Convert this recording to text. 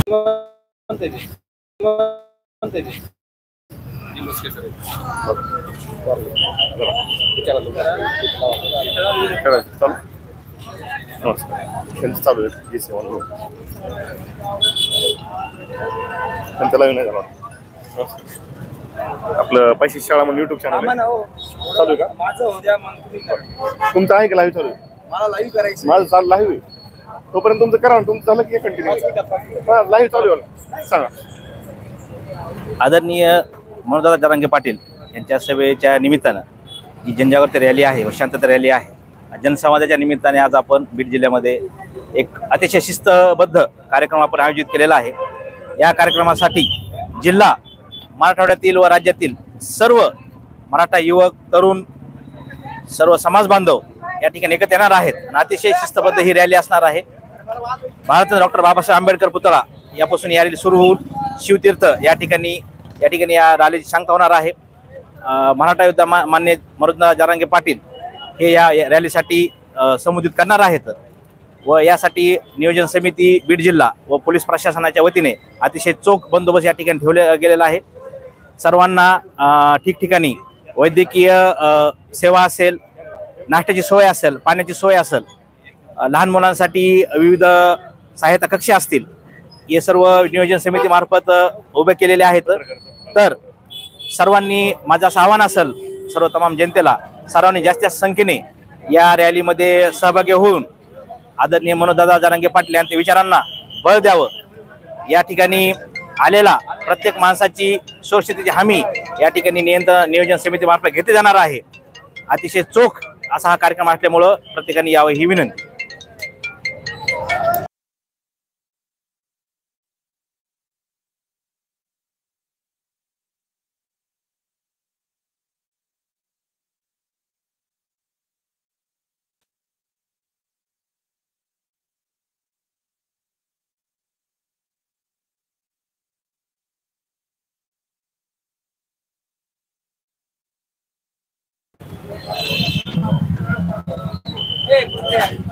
म्हणते ते. म्हणते ते. चालू आहे त्यांचा लाईव्ह नाही झाला. आपलं पैसे शाळा म्हणून युट्यूब चॅनल चालू आहे का? तुमचं आहे का लाईव्ह चालू आहे? मला लाईव्ह करायचं. माझं चालू लाईव्ह आहे. तोपर्यंत तुमचं करा, तुमचं झालं की कंटिन्यू लाईव्ह चालू आहे. सांगा. आदरणीय मनोजदादा जरांगे पाटील यांच्या सभेच्या निमित्तानं ही जनजागृती रॅली आहे व शांतता रॅली आहे. जनसंवादाच्या निमित्ताने आज आपण बीड जिल्ह्यामध्ये एक अतिशय शिस्तबद्ध कार्यक्रम आपण आयोजित केलेला आहे. या कार्यक्रमासाठी जिल्हा, मराठवाड्यातील व राज्यातील सर्व मराठा युवक, तरुण, सर्व समाज बांधव या ठिकाणी एकत्र येणार आहेत आणि अतिशय शिस्तबद्ध ही रॅली असणार आहे. भारतरत्न डॉक्टर बाबासाहेब आंबेडकर पुतळा यापासून या रॅली सुरू होऊन शिवतीर्थ या ठिकाणी या रॅलीची सांगता होणार आहे. मराठा योद्धा मान्य मनोजदादा जरांगे पाटील हे या रॅलीसाठी संबोधित करणार आहेत व यासाठी नियोजन समिती बीड जिल्हा व पोलीस प्रशासनाच्या वतीने अतिशय चोख बंदोबस्त या ठिकाणी ठेवला गेलेला आहे. सर्वांना ठिकठिकाणी वैद्यकीय सेवा असेल, नाश्त्याची सोय असेल, पाण्याची सोय असेल, लहान मुलांसाठी विविध सहायता कक्ष असतील, हे सर्व नियोजन समितीमार्फत उभे केलेले आहेत. तर सर्वांनी माझं असं आव्हान असेल सर्व तमाम जनतेला, सर्वांनी जास्तीत संख्येने या रॅलीमध्ये सहभागी होऊन आदरणीय मनोजदादा जरांगे पाटील यांच्या विचारांना बळ द्यावं. या ठिकाणी आलेला प्रत्येक माणसाची सुरक्षिततेची हमी या ठिकाणी नियोजन समितीमार्फत घेतली जाणार आहे. अतिशय चोख असा हा कार्यक्रम असल्यामुळं प्रत्येकाने यावं ही विनंती. ए